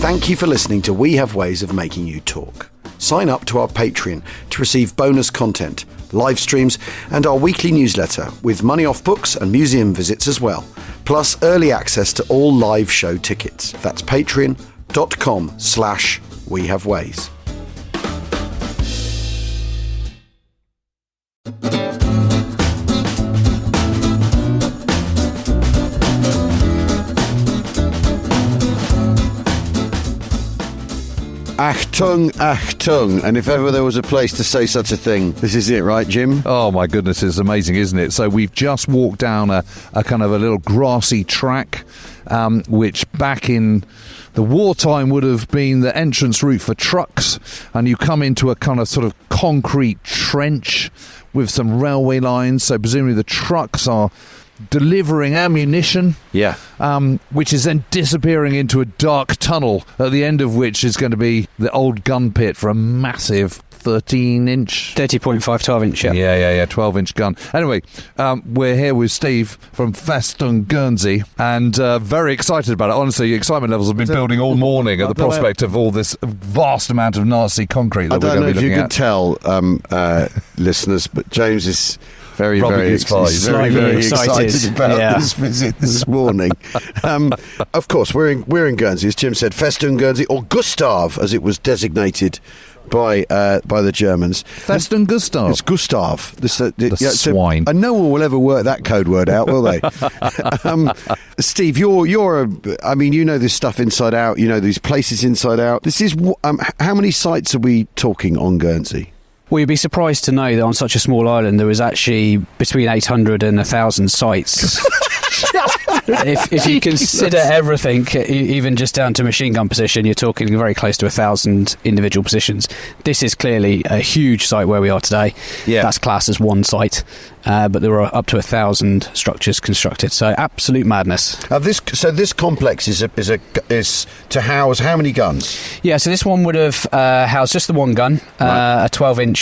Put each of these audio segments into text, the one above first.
Thank you for listening to We Have Ways of Making You Talk. Sign up to our Patreon to receive bonus content, live streams, and our weekly newsletter with money off books and museum visits as well, plus early access to all live show tickets. That's patreon.com/wehaveways. Achtung, Achtung. And if ever there was a place to say such a thing, this is it, right, Jim? Oh, my goodness, it's amazing, isn't it? So we've just walked down a kind of a little grassy track, which back in the wartime would have been the entrance route for trucks. And you come into a kind of sort of concrete trench with some railway lines. So presumably the trucks are delivering ammunition, which is then disappearing into a dark tunnel, at the end of which is going to be the old gun pit for a massive 13-inch... 30.5, 12-inch, Yeah, 12-inch gun. Anyway, we're here with Steve from Festung, Guernsey, and very excited about it. Honestly, excitement levels have been building all morning at the prospect of all this vast amount of Nazi concrete that we're going to be looking at. I don't know if you can tell, listeners, but James is... very excited about this visit this morning. Of course, we're in Guernsey, as Jim said, Festung Guernsey, or Gustav, as it was designated by the Germans. Festung Gustav. It's Gustav. Swine. And no one will ever work that code word out, will they? Steve, you're I mean, you know this stuff inside out. You know these places inside out. This is how many sites are we talking on Guernsey? Well, you'd be surprised to know that on such a small island there was actually between 800 and 1,000 sites. If you consider everything, even just down to machine gun position, you're talking very close to 1,000 individual positions. This is clearly a huge site where we are today. Yeah. That's classed as one site, but there are up to 1,000 structures constructed. So absolute madness. This complex is to house how many guns? Yeah, so this one would have housed just the one gun, a 12-inch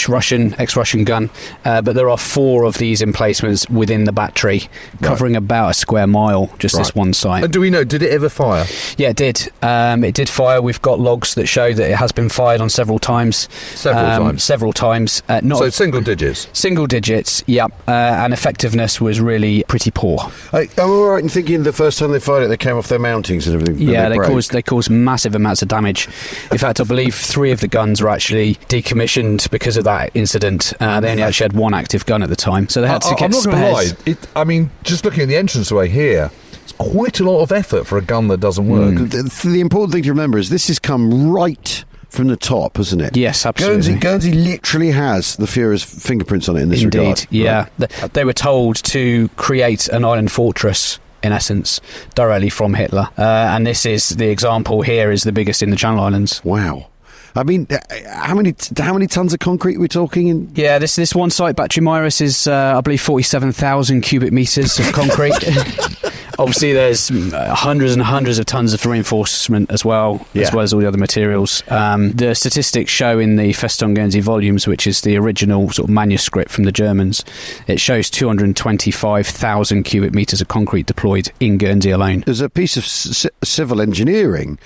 ex-Russian gun, but there are 4 of these emplacements within the battery, covering about a square mile, just this one site. And do we know, did it ever fire? Yeah, it did. It did fire. We've got logs that show that it has been fired on several times. Several times. So single digits? Single digits, yep. And effectiveness was really pretty poor. I'm all right in thinking the first time they fired it, they came off their mountings and everything. Yeah, they caused massive amounts of damage. In fact, I believe 3 of the guns were actually decommissioned because of that incident. They only actually had 1 active gun at the time, so they had to get spares. I'm not going to lie. I mean, just looking at the entranceway here, it's quite a lot of effort for a gun that doesn't work. The important thing to remember is this has come right from the top, hasn't it? Yes, absolutely. Guernsey literally has the Führer's fingerprints on it in this regard. Indeed, yeah. Right. They were told to create an island fortress, in essence, directly from Hitler. And this is the example here, is the biggest in the Channel Islands. Wow. I mean, how many tons of concrete are we talking? Yeah, this one site, Battery Mirus, is, I believe, 47,000 cubic metres of concrete. Obviously, there's hundreds and hundreds of tons of reinforcement as well as all the other materials. The statistics show in the Festung Guernsey volumes, which is the original sort of manuscript from the Germans, it shows 225,000 cubic metres of concrete deployed in Guernsey alone. There's a piece of civil engineering.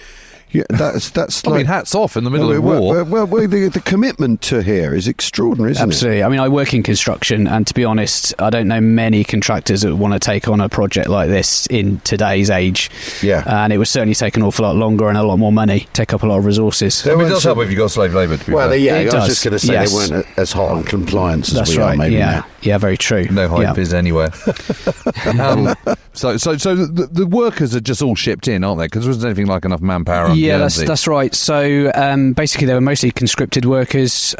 Yeah, that's. I mean, hats off in the middle of war. Well, the commitment to here is extraordinary, isn't it? Absolutely. I mean, I work in construction, and to be honest, I don't know many contractors that want to take on a project like this in today's age. Yeah. And it would certainly take an awful lot longer and a lot more money, take up a lot of resources. It does help if you've got slave labour, to be fair. I was just going to say they weren't as hot on compliance as we are, maybe. Yeah, very true. No hype is anywhere. So the workers are just all shipped in, aren't they? Because there wasn't anything like enough manpower on Guernsey. That's right. So basically they were mostly conscripted workers,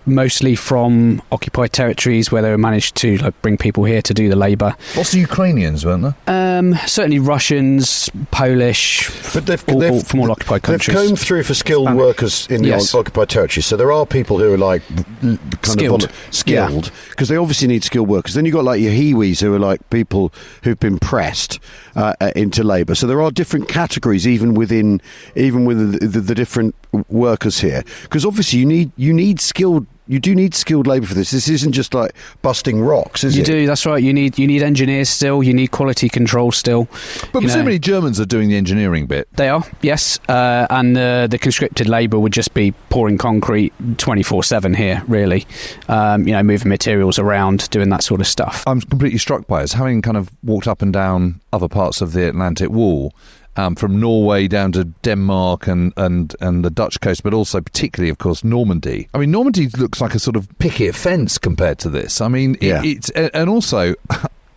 mostly from occupied territories where they were managed to bring people here to do the labour. Also Ukrainians, weren't there? Certainly Russians, Polish, but from all occupied countries. They've come through for skilled workers in the occupied territories. So there are people who are like skilled, because they obviously need skilled workers. Then you've got like your Hiwis, who are like people who've been pressed into labour. So there are different categories even within the different workers here, because obviously you need skilled you do need skilled labour for this. This isn't just like busting rocks, is it? You do, that's right. You need engineers still, you need quality control still. But presumably Germans are doing the engineering bit. They are, yes. And the conscripted labour would just be pouring concrete 24/7 here, really. Moving materials around, doing that sort of stuff. I'm completely struck by it, having kind of walked up and down other parts of the Atlantic Wall, from Norway down to Denmark and the Dutch coast, but also particularly, of course, Normandy. I mean, Normandy looks like a sort of picket fence compared to this. I mean, it's and also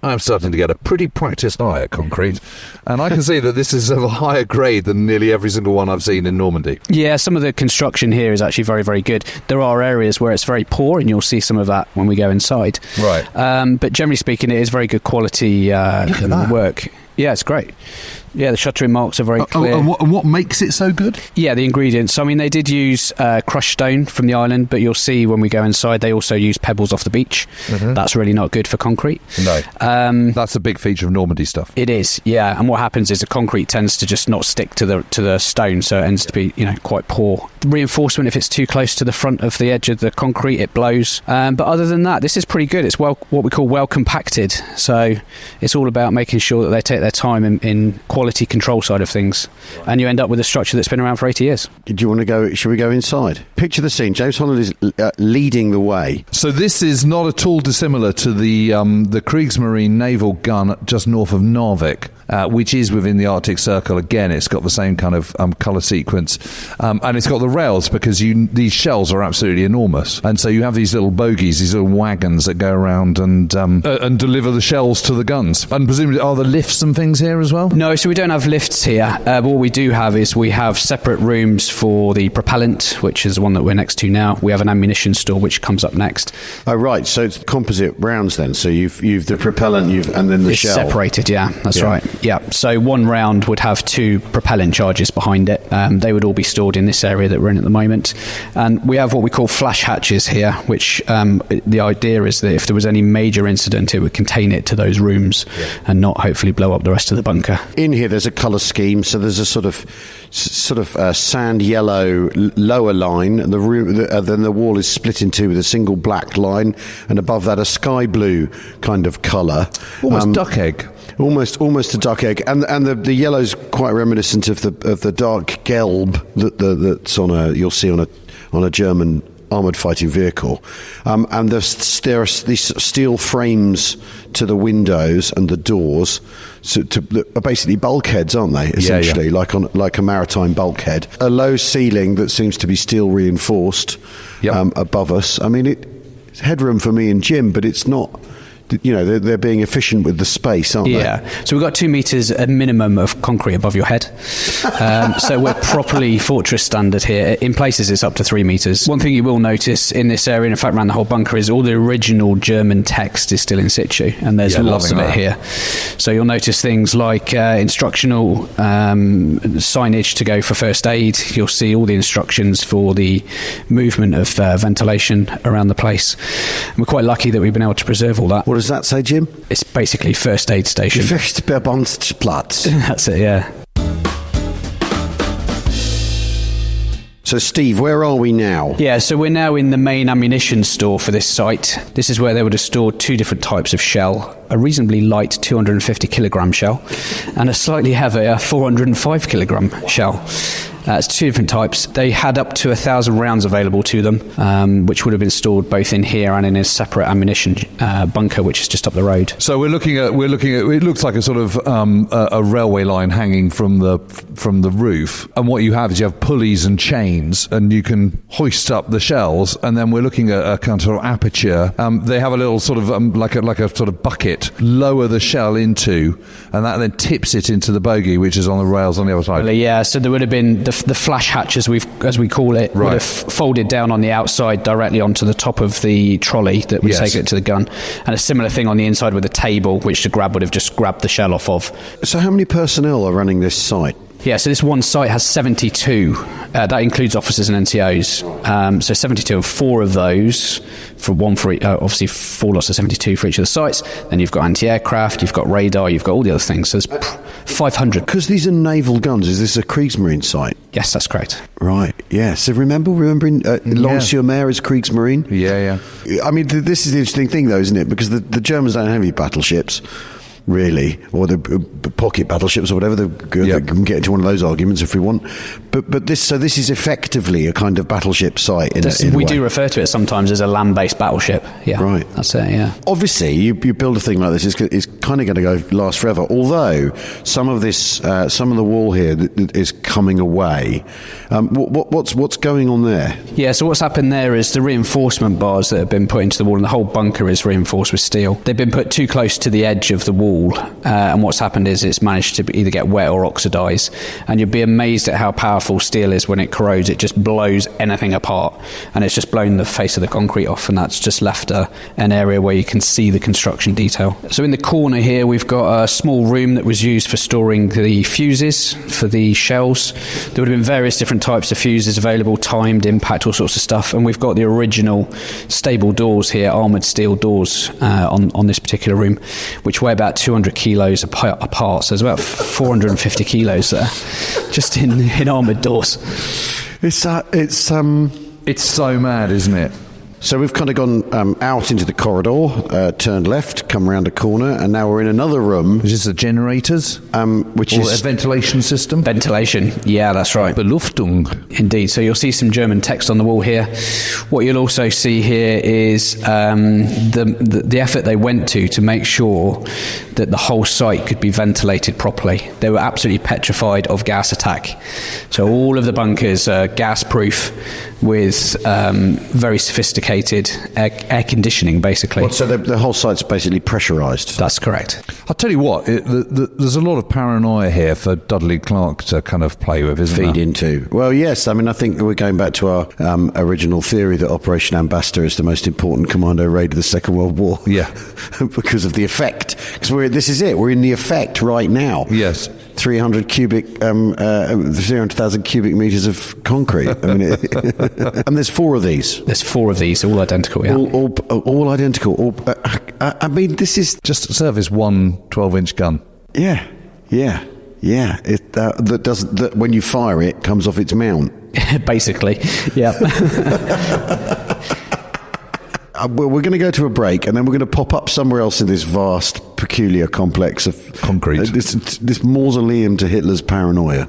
I'm starting to get a pretty practiced eye at concrete, and I can see that this is of a higher grade than nearly every single one I've seen in Normandy. Yeah, some of the construction here is actually very, very good. There are areas where it's very poor, and you'll see some of that when we go inside. Right. But generally speaking, it is very good quality work. Yeah, it's great. Yeah, the shuttering marks are very clear. And what makes it so good? Yeah, the ingredients. I mean, they did use crushed stone from the island, but you'll see when we go inside, they also use pebbles off the beach. Mm-hmm. That's really not good for concrete. No. That's a big feature of Normandy stuff. It is, yeah. And what happens is the concrete tends to just not stick to the stone, so it ends to be, quite poor. The reinforcement, if it's too close to the front of the edge of the concrete, it blows. But other than that, this is pretty good. It's what we call well compacted. So it's all about making sure that they take their time in quality control side of things, and you end up with a structure that's been around for 80 years. Do you want to go? Should we go inside? Picture the scene. James Holland is leading the way. So this is not at all dissimilar to the Kriegsmarine naval gun just north of Narvik, which is within the Arctic Circle. Again, it's got the same kind of colour sequence, and it's got the rails because these shells are absolutely enormous, and so you have these little bogies, these little wagons that go around and deliver the shells to the guns. And presumably, are there lifts and things here as well? No, so we don't have lifts here. But what we do have is we have separate rooms for the propellant, which is the one that we're next to now. We have an ammunition store, which comes up next. Oh, right. So it's composite rounds then. So you've the propellant, and then the shell. It's separated, yeah. That's right. Yeah. So one round would have 2 propellant charges behind it. They would all be stored in this area that we're in at the moment. And we have what we call flash hatches here, which the idea is that if there was any major incident, it would contain it to those rooms and not hopefully blow up the rest of the bunker. In here, there's a colour scheme. So there's a sort of sand yellow lower line, and then the wall is split in 2 with a single black line, and above that a sky blue kind of colour, almost duck egg. Almost a duck egg, and the yellow's quite reminiscent of the dark gelb that's you'll see on a German armoured fighting vehicle, and there are these steel frames to the windows and the doors, are basically bulkheads, aren't they? Essentially, like a maritime bulkhead. A low ceiling that seems to be steel reinforced above us. I mean, it's headroom for me and Jim, but it's not. They're being efficient with the space, aren't they? Yeah. So we've got 2 metres a minimum of concrete above your head. So we're properly fortress standard here. In places, it's up to 3 metres. One thing you will notice in this area, in fact, around the whole bunker, is all the original German text is still in situ, and there's lots of it here. So you'll notice things like instructional signage to go for first aid. You'll see all the instructions for the movement of ventilation around the place. And we're quite lucky that we've been able to preserve all that. What does that say, Jim? It's basically first aid station. Verbandsplaats. That's it, yeah. So, Steve, where are we now? Yeah, so we're now in the main ammunition store for this site. This is where they would have stored 2 different types of shell. A reasonably light 250 kilogram shell and a slightly heavier 405 kilogram shell. It's 2 different types. They had up to 1,000 rounds available to them, which would have been stored both in here and in a separate ammunition bunker, which is just up the road. So we're looking at. It looks like a sort of a railway line hanging from the roof, and what you have is you have pulleys and chains, and you can hoist up the shells. And then we're looking at a kind of sort of aperture. They have a little sort of like a sort of bucket, lower the shell into, and that then tips it into the bogey, which is on the rails on the other side. Yeah. So there would have been the flash hatch, as we call it, would have folded down on the outside directly onto the top of the trolley that would take it to the gun, and a similar thing on the inside with a table, which the grab would have just grabbed the shell off of. So how many personnel are running this site? Yeah, so this one site has 72. That includes officers and NCOs. So 72, and 4 of those, obviously 4 lots of 72 for each of the sites. Then you've got anti-aircraft, you've got radar, you've got all the other things. So there's 500. Because these are naval guns, is this a Kriegsmarine site? Yes, that's correct. Right, yeah. So remembering Long-sur-Mer is Kriegsmarine? Yeah. I mean, this is the interesting thing, though, isn't it? Because the Germans don't have any battleships, really, or the pocket battleships or whatever. We can get into one of those arguments if we want. But this is effectively a kind of battleship site. We do refer to it sometimes as a land-based battleship. Yeah, right. That's it. Yeah. Obviously, you build a thing like this, it's kind of going to go last forever. Although some of the wall here is coming away. What's going on there? Yeah. So what's happened there is the reinforcement bars that have been put into the wall, and the whole bunker is reinforced with steel. They've been put too close to the edge of the wall. And what's happened is it's managed to either get wet or oxidise, and you'd be amazed at how powerful steel is when it corrodes. It just blows anything apart, and it's just blown the face of the concrete off, and that's just left an area where you can see the construction detail. So in the corner here we've got a small room that was used for storing the fuses for the shells. There would have been various different types of fuses available, timed, impact, all sorts of stuff, and we've got the original stable doors here, armoured steel doors on this particular room, which weigh about 200 kilos apart, so there's about 450 kilos there, just in armoured doors. It's so mad, isn't it? So we've kind of gone out into the corridor, turned left, come around a corner, and now we're in another room. Is this the generators? Which is a ventilation system? Ventilation, yeah, that's right. Belüftung. Indeed. So you'll see some German text on the wall here. What you'll also see here is the effort they went to make sure that the whole site could be ventilated properly. They were absolutely petrified of gas attack. So all of the bunkers are gas-proof with very sophisticated air conditioning, basically. So the whole site's basically pressurised? That's correct. I'll tell you what, there's a lot of paranoia here for Dudley Clark to kind of play with, isn't there? Feed into. Well, yes. I mean, I think we're going back to our original theory that Operation Ambassador is the most important commando raid of the Second World War. Yeah. Because of the effect. Because this is it. We're in the effect right now. Yes. 300,000 cubic metres of concrete. I mean, and there's 4 of these. There's 4 of these, all identical, yeah. All identical. I mean, this is... Just to service one 12-inch gun. Yeah. That when you fire it, comes off its mount. Basically, yeah. We're going to go to a break, and then we're going to pop up somewhere else in this vast, peculiar complex of concrete. This mausoleum to Hitler's paranoia.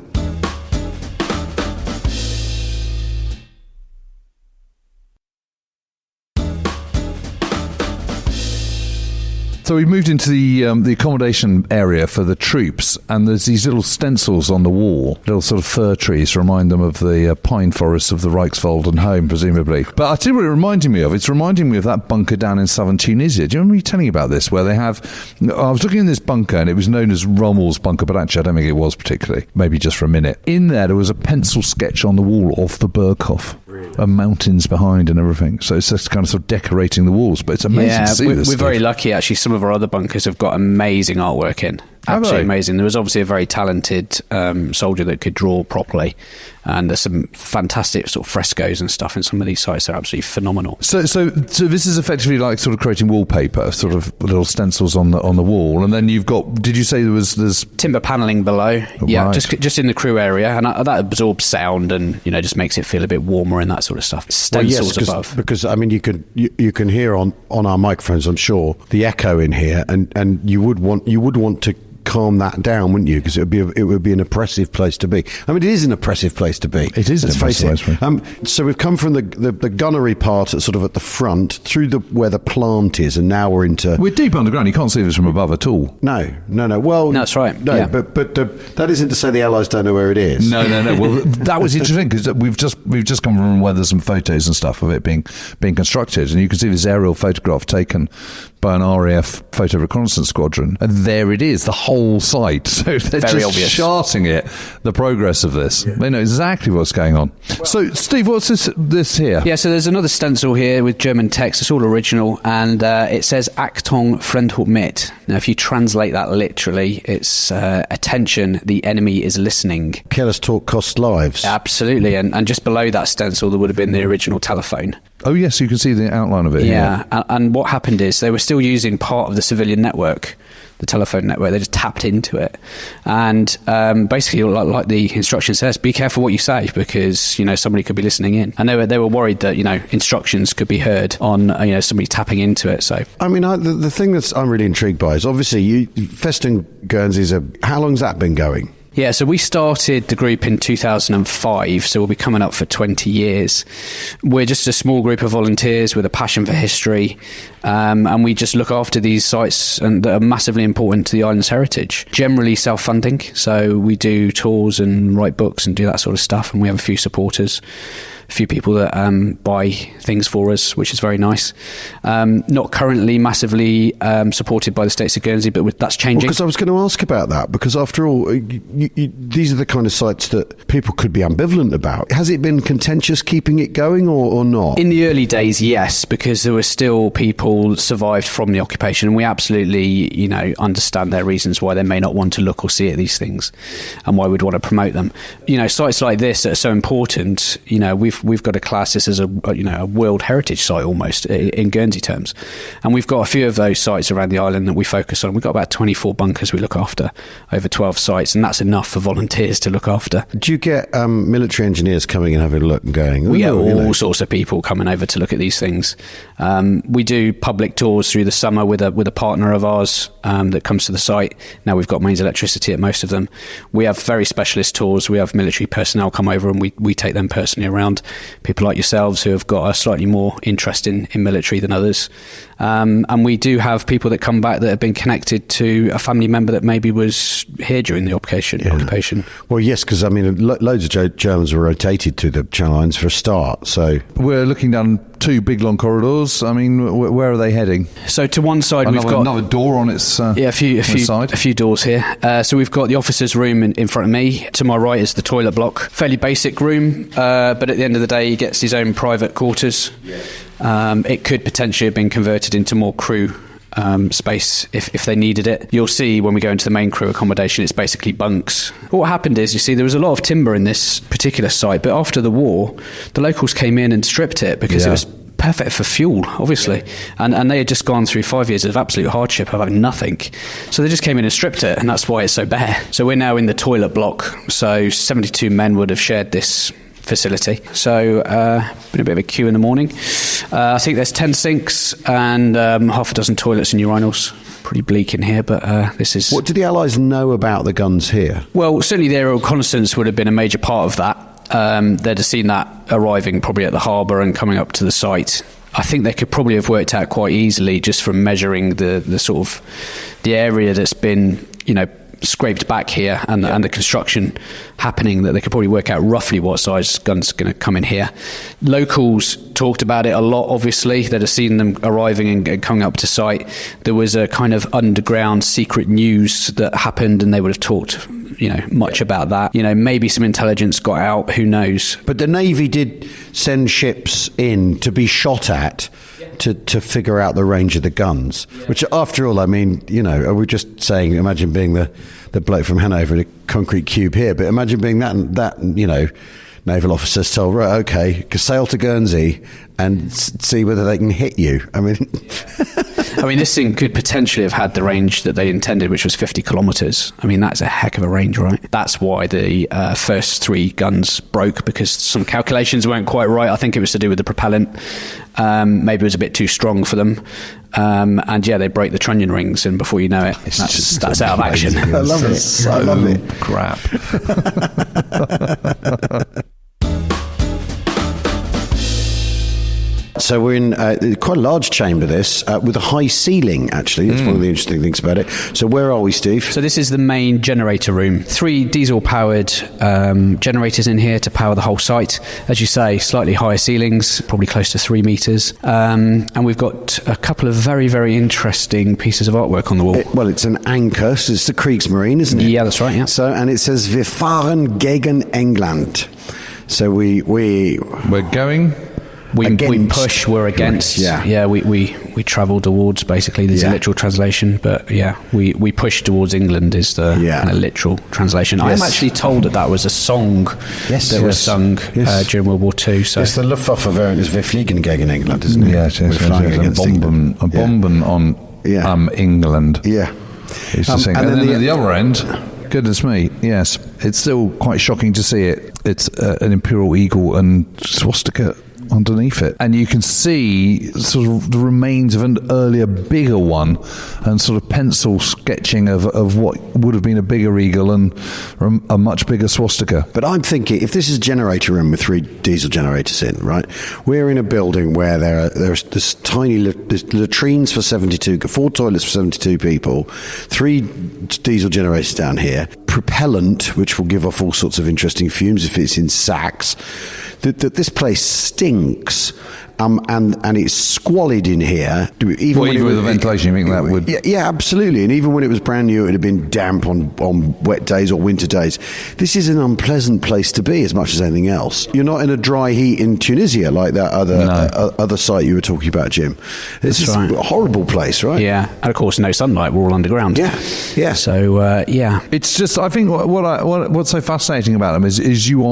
So we've moved into the accommodation area for the troops, and there's these little stencils on the wall, little sort of fir trees to remind them of the pine forests of the Reichswald home, presumably. But I'll tell you what it reminded me of. It's reminding me of that bunker down in southern Tunisia. Do you remember me telling you about this, where they have... I was looking in this bunker, and it was known as Rommel's bunker, but actually I don't think it was particularly, maybe just for a minute. In there was a pencil sketch on the wall of the Burkhoff. And mountains behind and everything, so it's just kind of sort of decorating the walls. But it's amazing to see this. We're very lucky, actually. Some of our other bunkers have got amazing artwork in. Absolutely amazing. There was obviously a very talented soldier that could draw properly, and there's some fantastic sort of frescoes and stuff in some of these sites. They're absolutely phenomenal. So this is effectively like sort of creating wallpaper, sort of little stencils on the wall, and then you've got. Did you say there's timber panelling below? Oh, yeah, right. just in the crew area, and that absorbs sound and just makes it feel a bit warmer and that sort of stuff. Stencils above, because I mean you can hear on our microphones, I'm sure, the echo in here, and you would want to calm that down, wouldn't you? Because it would be an oppressive place to be. I mean, it is an oppressive place to be. It is. Let's face it. So we've come from the gunnery part at at the front through where the plant is, and now we're deep underground. You can't see this from above at all. No. Well, that's right. No, yeah. but that isn't to say the Allies don't know where it is. No. Well, that was interesting because we've just come from where there's some photos and stuff of it being constructed, and you can see this aerial photograph taken by an RAF photo reconnaissance squadron. And there it is, the whole site. So they're Very just obvious. charting it, the progress of this. Yeah. They know exactly what's going on. So, Steve, what's this here? Yeah, so there's another stencil here with German text. It's all original, and it says Achtung, Fremdhut mit. Now, if you translate that literally, it's attention, the enemy is listening. Careless talk costs lives. Absolutely, and just below that stencil there would have been the original telephone. Oh, yes, you can see the outline of it. Yeah, and what happened is they were still using part of the civilian network, the telephone network. They just tapped into it. And basically, like the instruction says, be careful what you say, because, you know, somebody could be listening in. And they were worried that, you know, instructions could be heard on, you know, somebody tapping into it. So, I mean, the thing that I'm really intrigued by is obviously Festung Guernsey's how long's that been going? Yeah, so we started the group in 2005, so we'll be coming up for 20 years. We're just a small group of volunteers with a passion for history, and we just look after these sites that are massively important to the island's heritage. Generally self-funding, so we do tours and write books and do that sort of stuff, and we have a few supporters. A few people that buy things for us, which is very nice. Not currently massively supported by the States of Guernsey, but that's changing. Because I was going to ask about that, because after all, these are the kind of sites that people could be ambivalent about. Has it been contentious keeping it going or not? In the early days, yes, because there were still people survived from the occupation, and we absolutely, you know, understand their reasons why they may not want to look or see at these things, and why we'd want to promote them. You know, sites like this that are so important, you know, we've got to class this as a World Heritage site almost in Guernsey terms, and we've got a few of those sites around the island that we focus on. We've got about 24 bunkers we look after over 12 sites, and that's enough for volunteers to look after. Do you get military engineers coming and having a look and going? We get all sorts of people coming over to look at these things. We do public tours through the summer with a partner of ours that comes to the site. Now we've got mains electricity at most of them. We have very specialist tours. We have military personnel come over, and we take them personally around. People like yourselves who have got a slightly more interest in military than others. And we do have people that come back that have been connected to a family member that maybe was here during the occupation. Well, yes, because, I mean, loads of Germans were rotated to the Channel Islands for a start, so... We're looking down two big long corridors. I mean, where are they heading? So to one side we've got... Another door on its side. A few doors here. So we've got the officer's room in front of me. To my right is the toilet block. Fairly basic room, but at the end of the day he gets his own private quarters. It could potentially have been converted into more crew space if they needed it. You'll see when we go into the main crew accommodation, it's basically bunks. What happened is, you see, there was a lot of timber in this particular site, but after the war, the locals came in and stripped it because it was perfect for fuel, obviously. And they had just gone through 5 years of absolute hardship of having nothing. So they just came in and stripped it, and that's why it's so bare. So we're now in the toilet block. So 72 men would have shared this facility. So been a bit of a queue in the morning. I think there's 10 sinks and half a dozen toilets and urinals. Pretty bleak in here, but this is... What do the Allies know about the guns here? Well, certainly the aerial reconnaissance would have been a major part of that. They'd have seen that arriving probably at the harbour and coming up to the site. I think they could probably have worked out quite easily just from measuring the sort of the area that's been, you know, scraped back here and the construction happening, that they could probably work out roughly what size gun's going to come in here. Locals talked about it a lot, obviously. They'd have seen them arriving and coming up to site. There was a kind of underground secret news that happened, and they would have talked, you know, much about that. You know, maybe some intelligence got out, who knows. But the Navy did send ships in to be shot at to figure out the range of the guns, which after all, I mean, you know, are we just saying, imagine being the bloke from Hanover in a concrete cube here, but imagine being that you know, naval officers told, right, okay, sail to Guernsey and see whether they can hit you. I mean... I mean, this thing could potentially have had the range that they intended, which was 50 kilometres. I mean, that's a heck of a range, right? That's why the first three guns broke, because some calculations weren't quite right. I think it was to do with the propellant. Maybe it was a bit too strong for them. And yeah, they break the trunnion rings, and before you know it, that's out of action. I love it. So I love it. Crap. So we're in quite a large chamber, this, with a high ceiling, actually. That's one of the interesting things about it. So where are we, Steve? So this is the main generator room. 3 diesel-powered generators in here to power the whole site. As you say, slightly higher ceilings, probably close to 3 metres. And we've got a couple of very, very interesting pieces of artwork on the wall. Well, it's an anchor, so it's the Kriegsmarine, isn't it? Yeah, that's right, yeah. So, and it says, Wir fahren gegen England. So we're going... We push, we're against. Yeah, we travel towards, basically. There's a literal translation, but we push towards England is the kind of literal translation. Yes. I'm actually told that was a song that was sung during World War II. So. It's the Luftwaffe variant is Wir fliegen gegen England, isn't it? Yeah, we're flying against England. A bomben on England. Yeah. And then the other end... Goodness me, yes. It's still quite shocking to see it. It's an imperial eagle and swastika underneath it, and you can see sort of the remains of an earlier bigger one, and sort of pencil sketching of what would have been a bigger eagle and a much bigger swastika. But I'm thinking, if this is a generator room with 3 diesel generators in, right, we're in a building where there's this tiny latrines for 72, 4 toilets for 72 people, 3 diesel generators down here, propellant, which will give off all sorts of interesting fumes if it's in sacks. This place stinks, and it's squalid in here. Even with the ventilation, you think that would? Yeah, absolutely. And even when it was brand new, it would have been damp on wet days or winter days. This is an unpleasant place to be as much as anything else. You're not in a dry heat in Tunisia like that other site you were talking about, Jim. It's a horrible place, right? Yeah, and of course no sunlight. We're all underground. Yeah. So it's just, I think what's so fascinating about them is you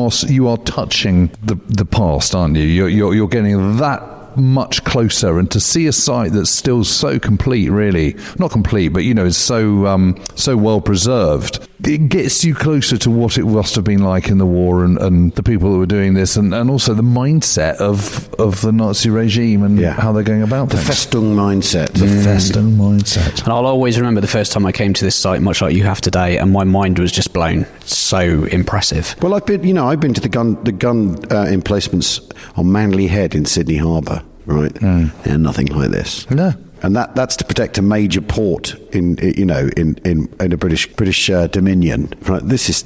are touching the past, aren't you? You're getting that much closer, and to see a site that's still so complete, really not complete, but is so well preserved, it gets you closer to what it must have been like in the war, and the people that were doing this, and also the mindset of the Nazi regime and how they're going about things. The Festung mindset. The Festung mindset. And I'll always remember the first time I came to this site, much like you have today, and my mind was just blown. So impressive. Well, I've been to the gun emplacements on Manly Head in Sydney Harbour. Right, and nothing like this. No, and that's to protect a major port in a British Dominion. Right, this is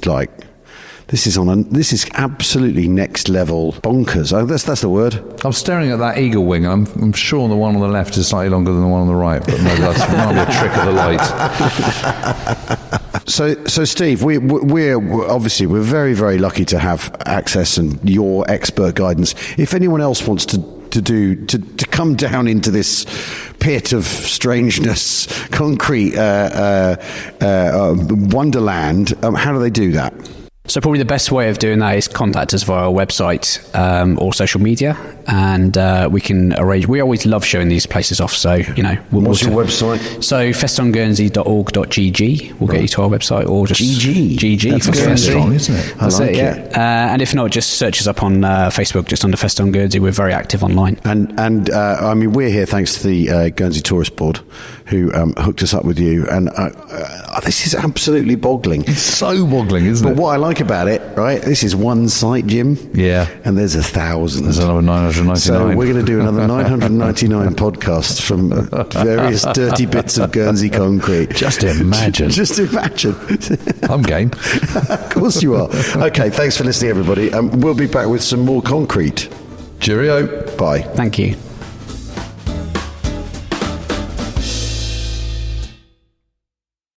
absolutely next level bonkers. That's the word. I'm staring at that eagle wing. I'm sure the one on the left is slightly longer than the one on the right, but maybe that's might be a trick of the light. So Steve, we're obviously very, very lucky to have access and your expert guidance. If anyone else wants to come down into this pit of strangeness, concrete wonderland, how do they do that? So probably the best way of doing that is contact us via our website or social media, and we can arrange. We always love showing these places off, so what's your website? So festungguernsey.org.gg will get you to our website, or just GG. That's very strong, isn't it? That's it. And if not, just search us up on Facebook, just under Festung Guernsey. We're very active online. And I mean, we're here thanks to the Guernsey Tourist Board, who hooked us up with you, and this is absolutely boggling. It's so boggling, isn't it? But what I like about it, right, this is one site, Jim. Yeah. And there's 1,000. There's another 999. So we're going to do another 999 podcasts from various dirty bits of Guernsey concrete. Just imagine. Just imagine. I'm game. Of course you are. Okay, thanks for listening, everybody. We'll be back with some more concrete. Cheerio. Bye. Thank you.